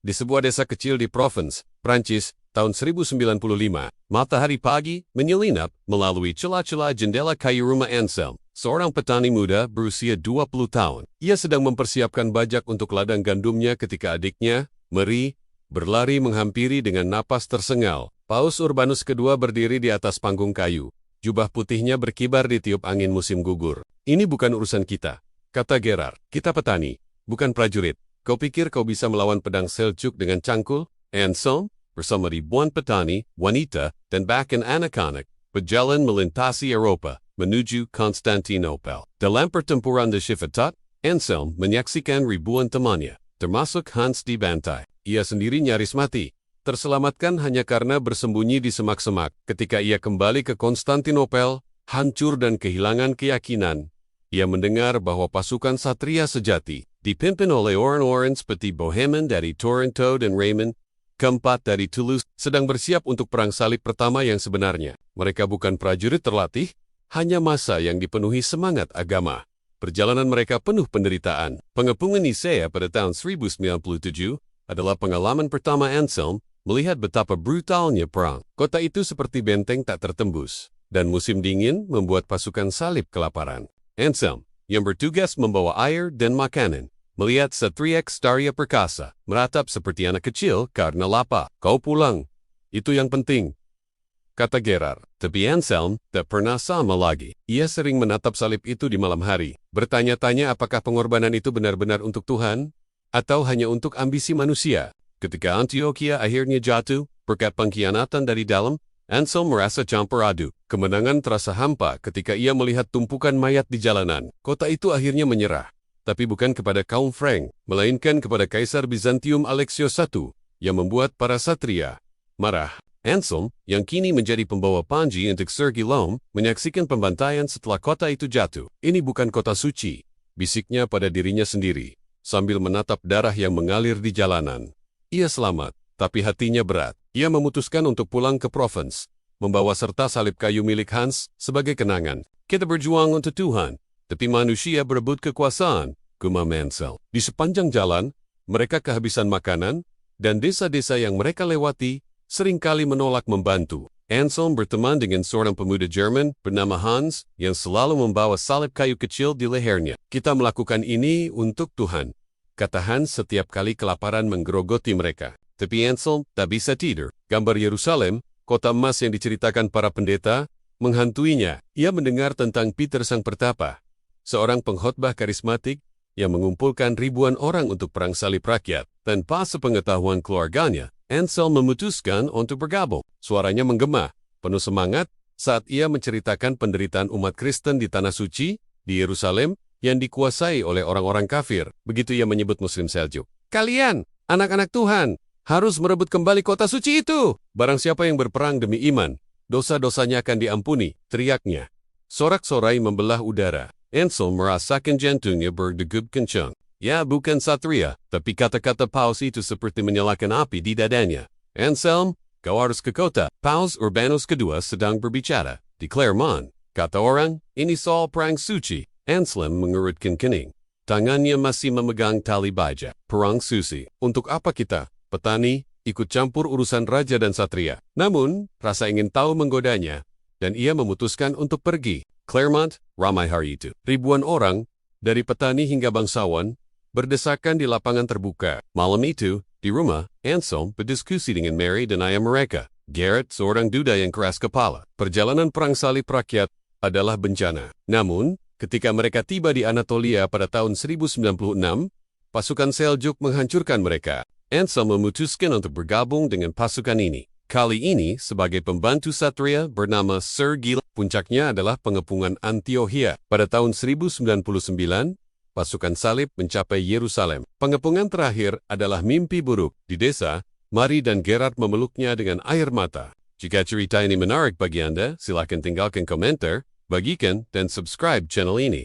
Di sebuah desa kecil di Provence, Prancis, tahun 1095, matahari pagi menyelinap melalui celah-celah jendela kayu rumah Anselm, seorang petani muda berusia 20 tahun. Ia sedang mempersiapkan bajak untuk ladang gandumnya ketika adiknya, Marie, berlari menghampiri dengan napas tersengal. Paus Urbanus II berdiri di atas panggung kayu. Jubah putihnya berkibar di tiup angin musim gugur. "Ini bukan urusan kita," kata Gerard. "Kita petani, bukan prajurit. Kau pikir kau bisa melawan pedang Seljuk dengan cangkul?" Anselm, bersama ribuan petani, wanita, dan bahkan anak-anak, berjalan melintasi Eropa, menuju Konstantinopel. Dalam pertempuran di Civitat, Anselm menyaksikan ribuan temannya, termasuk Hans dibantai. Ia sendiri nyaris mati, terselamatkan hanya karena bersembunyi di semak-semak. Ketika ia kembali ke Konstantinopel, hancur dan kehilangan keyakinan, ia mendengar bahwa pasukan satria sejati, dipimpin oleh orang-orang seperti Bohemen dari Toronto dan Raymond keempat dari Toulouse, sedang bersiap untuk perang salib pertama yang sebenarnya. Mereka bukan prajurit terlatih, hanya massa yang dipenuhi semangat agama. Perjalanan mereka penuh penderitaan. Pengepungan Nicea pada tahun 1097 adalah pengalaman pertama Anselm melihat betapa brutalnya perang. Kota itu seperti benteng tak tertembus, dan musim dingin membuat pasukan salib kelaparan. Anselm, yang bertugas membawa air dan makanan, melihat satria Staria perkasa, meratap seperti anak kecil karena lapar. "Kau pulang, itu yang penting," kata Gerard. Tapi Anselm tak pernah sama lagi. Ia sering menatap salib itu di malam hari, bertanya-tanya apakah pengorbanan itu benar-benar untuk Tuhan, atau hanya untuk ambisi manusia. Ketika Antioquia akhirnya jatuh, berkat pengkhianatan dari dalam, Anselm merasa campur aduk. Kemenangan terasa hampa ketika ia melihat tumpukan mayat di jalanan. Kota itu akhirnya menyerah, tapi bukan kepada kaum Frank, melainkan kepada Kaisar Bizantium Alexios I, yang membuat para satria marah. Anselm, yang kini menjadi pembawa panji untuk Sir Guillaume, menyaksikan pembantaian setelah kota itu jatuh. "Ini bukan kota suci," bisiknya pada dirinya sendiri, sambil menatap darah yang mengalir di jalanan. Ia selamat, tapi hatinya berat. Ia memutuskan untuk pulang ke Provence, membawa serta salib kayu milik Hans sebagai kenangan. "Kita berjuang untuk Tuhan, tapi manusia berebut kekuasaan," gumam Anselm. Di sepanjang jalan, mereka kehabisan makanan, dan desa-desa yang mereka lewati seringkali menolak membantu. Anselm berteman dengan seorang pemuda Jerman bernama Hans yang selalu membawa salib kayu kecil di lehernya. "Kita melakukan ini untuk Tuhan," kata Hans setiap kali kelaparan menggerogoti mereka. Tapi Anselm tak bisa tidur. Gambar Yerusalem, kota emas yang diceritakan para pendeta, menghantuinya. Ia mendengar tentang Peter Sang Pertapa, seorang pengkhotbah karismatik yang mengumpulkan ribuan orang untuk perang salib rakyat. Tanpa sepengetahuan keluarganya, Anselm memutuskan untuk bergabung. Suaranya menggema, penuh semangat, saat ia menceritakan penderitaan umat Kristen di Tanah Suci, di Yerusalem, yang dikuasai oleh orang-orang kafir. Begitu ia menyebut Muslim Seljuk. "Kalian, anak-anak Tuhan, harus merebut kembali kota suci itu. Barang siapa yang berperang demi iman, dosa-dosanya akan diampuni," teriaknya. Sorak-sorai membelah udara. Anselm merasakan jantungnya berdegup kencang. Ya, bukan satria, tapi kata-kata Paus itu seperti menyalakan api di dadanya. "Anselm, kau harus ke kota." Paus Urbanus II sedang berbicara. "Di Clermont," kata orang, "ini soal perang suci." Anselm mengerutkan kening. Tangannya masih memegang tali baja. "Perang suci. Untuk apa kita, petani, ikut campur urusan raja dan satria?" Namun, rasa ingin tahu menggodanya, dan ia memutuskan untuk pergi. Clermont, ramai hari itu. Ribuan orang, dari petani hingga bangsawan, berdesakan di lapangan terbuka. Malam itu, di rumah, Anselm berdiskusi dengan Mary dan ayah mereka. Gerard, seorang duda yang keras kepala. Perjalanan perang salib rakyat adalah bencana. Namun, ketika mereka tiba di Anatolia pada tahun 1096, pasukan Seljuk menghancurkan mereka. Anselm memutuskan untuk bergabung dengan pasukan ini. Kali ini sebagai pembantu satria bernama Sir Guillaume. Puncaknya adalah pengepungan Antioquia. Pada tahun 1099, pasukan salib mencapai Yerusalem. Pengepungan terakhir adalah mimpi buruk. Di desa, Marie dan Gerard memeluknya dengan air mata. Jika cerita ini menarik bagi Anda, silakan tinggalkan komentar, bagikan, dan subscribe channel ini.